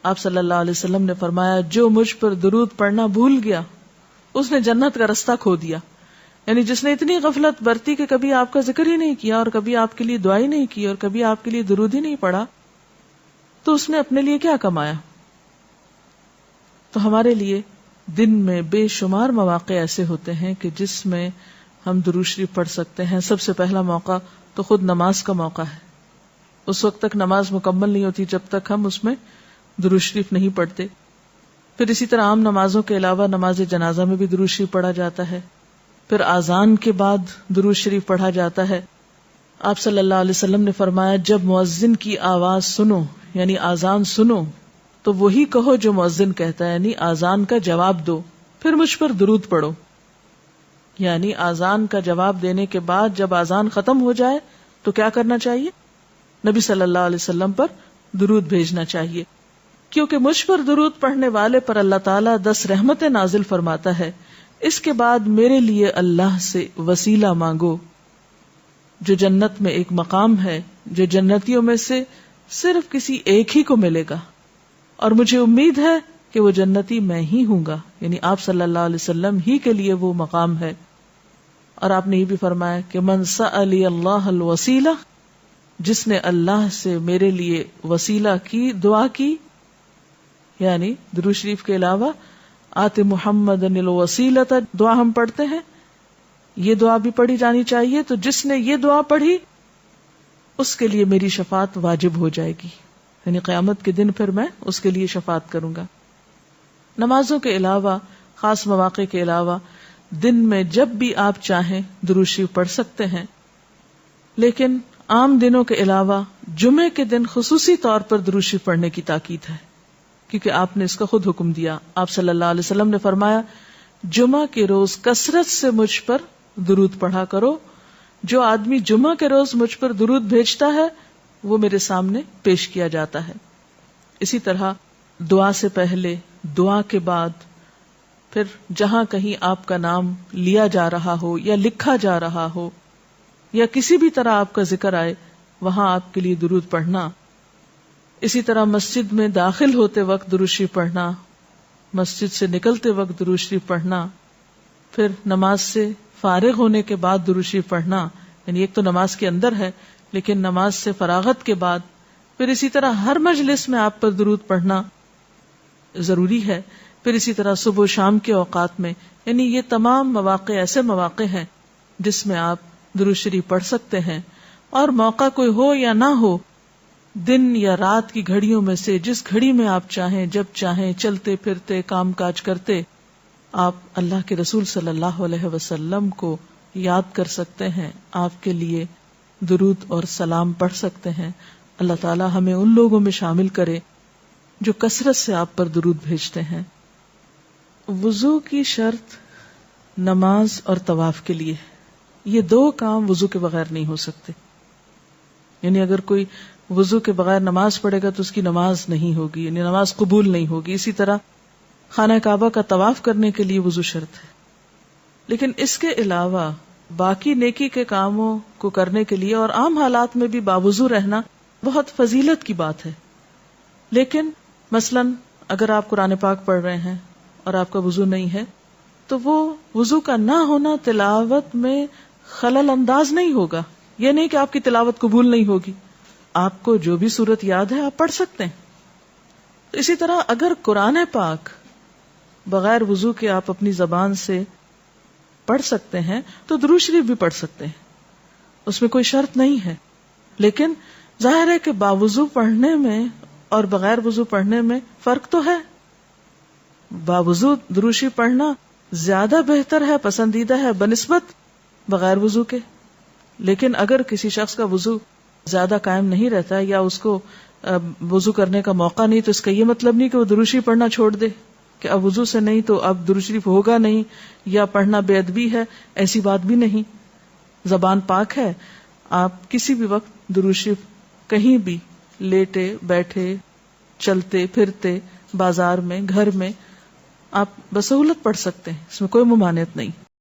آپ صلی اللہ علیہ وسلم نے فرمایا جو مجھ پر درود پڑھنا بھول گیا اس نے جنت کا رستہ کھو دیا. یعنی جس نے اتنی غفلت برتی کہ کبھی آپ کا ذکر ہی نہیں کیا اور کبھی آپ کے لیے دعا ہی نہیں کی اور کبھی آپ کے لیے درود ہی نہیں پڑھا, تو اس نے اپنے لیے کیا کمایا؟ تو ہمارے لیے دن میں بے شمار مواقع ایسے ہوتے ہیں کہ جس میں ہم درود شریف پڑھ سکتے ہیں. سب سے پہلا موقع تو خود نماز کا موقع ہے. اس وقت تک نماز مکمل نہیں ہوتی جب تک ہم اس میں درود شریف نہیں پڑھتے. پھر اسی طرح عام نمازوں کے علاوہ نماز جنازہ میں بھی درود شریف پڑھا جاتا ہے. پھر اذان کے بعد درود شریف پڑھا جاتا ہے. آپ صلی اللہ علیہ وسلم نے فرمایا جب مؤذن کی آواز سنو یعنی اذان سنو تو وہی کہو جو مؤذن کہتا ہے, یعنی اذان کا جواب دو, پھر مجھ پر درود پڑھو. یعنی اذان کا جواب دینے کے بعد جب اذان ختم ہو جائے تو کیا کرنا چاہیے؟ نبی صلی اللہ علیہ وسلم پر درود بھیجنا چاہیے, کیونکہ مجھ پر درود پڑھنے والے پر اللہ تعالیٰ 10 رحمتیں نازل فرماتا ہے. اس کے بعد میرے لیے اللہ سے وسیلہ مانگو, جو جنت میں ایک مقام ہے جو جنتیوں میں سے صرف کسی ایک ہی کو ملے گا, اور مجھے امید ہے کہ وہ جنتی میں ہی ہوں گا. یعنی آپ صلی اللہ علیہ وسلم ہی کے لیے وہ مقام ہے. اور آپ نے یہ بھی فرمایا کہ من سألی اللہ الوسیلہ, جس نے اللہ سے میرے لیے وسیلہ کی دعا کی, یعنی درود شریف کے علاوہ آت محمد الوسیلۃ دعا ہم پڑھتے ہیں, یہ دعا بھی پڑھی جانی چاہیے. تو جس نے یہ دعا پڑھی اس کے لیے میری شفاعت واجب ہو جائے گی, یعنی قیامت کے دن پھر میں اس کے لیے شفاعت کروں گا. نمازوں کے علاوہ, خاص مواقع کے علاوہ دن میں جب بھی آپ چاہیں درود شریف پڑھ سکتے ہیں, لیکن عام دنوں کے علاوہ جمعے کے دن خصوصی طور پر درود شریف پڑھنے کی تاکید ہے, کیونکہ آپ نے اس کا خود حکم دیا. آپ صلی اللہ علیہ وسلم نے فرمایا جمعہ کے روز کثرت سے مجھ پر درود پڑھا کرو, جو آدمی جمعہ کے روز مجھ پر درود بھیجتا ہے وہ میرے سامنے پیش کیا جاتا ہے. اسی طرح دعا سے پہلے, دعا کے بعد, پھر جہاں کہیں آپ کا نام لیا جا رہا ہو یا لکھا جا رہا ہو یا کسی بھی طرح آپ کا ذکر آئے وہاں آپ کے لیے درود پڑھنا. اسی طرح مسجد میں داخل ہوتے وقت درود شریف پڑھنا, مسجد سے نکلتے وقت درود شریف پڑھنا, پھر نماز سے فارغ ہونے کے بعد درود شریف پڑھنا. یعنی ایک تو نماز کے اندر ہے, لیکن نماز سے فراغت کے بعد, پھر اسی طرح ہر مجلس میں آپ پر درود پڑھنا ضروری ہے. پھر اسی طرح صبح و شام کے اوقات میں, یعنی یہ تمام مواقع ایسے مواقع ہیں جس میں آپ درود شریف پڑھ سکتے ہیں. اور موقع کوئی ہو یا نہ ہو, دن یا رات کی گھڑیوں میں سے جس گھڑی میں آپ چاہیں, جب چاہیں, چلتے پھرتے کام کاج کرتے, آپ اللہ کے رسول صلی اللہ علیہ وسلم کو یاد کر سکتے ہیں, آپ کے لیے درود اور سلام پڑھ سکتے ہیں. اللہ تعالی ہمیں ان لوگوں میں شامل کرے جو کثرت سے آپ پر درود بھیجتے ہیں. وضو کی شرط نماز اور طواف کے لیے, یہ 2 کام وضو کے بغیر نہیں ہو سکتے. یعنی اگر کوئی وضو کے بغیر نماز پڑھے گا تو اس کی نماز نہیں ہوگی, یعنی نماز قبول نہیں ہوگی. اسی طرح خانہ کعبہ کا طواف کرنے کے لیے وضو شرط ہے. لیکن اس کے علاوہ باقی نیکی کے کاموں کو کرنے کے لیے اور عام حالات میں بھی باوضو رہنا بہت فضیلت کی بات ہے. لیکن مثلاً اگر آپ قرآن پاک پڑھ رہے ہیں اور آپ کا وضو نہیں ہے تو وہ وضو کا نہ ہونا تلاوت میں خلل انداز نہیں ہوگا. یہ نہیں کہ آپ کی تلاوت قبول نہیں ہوگی, آپ کو جو بھی سورت یاد ہے آپ پڑھ سکتے ہیں. اسی طرح اگر قرآن پاک بغیر وضو کے آپ اپنی زبان سے پڑھ سکتے ہیں تو درود شریف بھی پڑھ سکتے ہیں, اس میں کوئی شرط نہیں ہے. لیکن ظاہر ہے کہ باوضو پڑھنے میں اور بغیر وضو پڑھنے میں فرق تو ہے. باوضو درود شریف پڑھنا زیادہ بہتر ہے, پسندیدہ ہے بنسبت بغیر وضو کے. لیکن اگر کسی شخص کا وضو زیادہ قائم نہیں رہتا یا اس کو وضو کرنے کا موقع نہیں, تو اس کا یہ مطلب نہیں کہ وہ درود شریف پڑھنا چھوڑ دے کہ اب وضو سے نہیں تو اب درود شریف ہوگا نہیں یا پڑھنا بے ادبی ہے. ایسی بات بھی نہیں. زبان پاک ہے, آپ کسی بھی وقت درود شریف کہیں بھی لیٹے بیٹھے چلتے پھرتے بازار میں گھر میں آپ بسہولت پڑھ سکتے ہیں, اس میں کوئی ممانعت نہیں.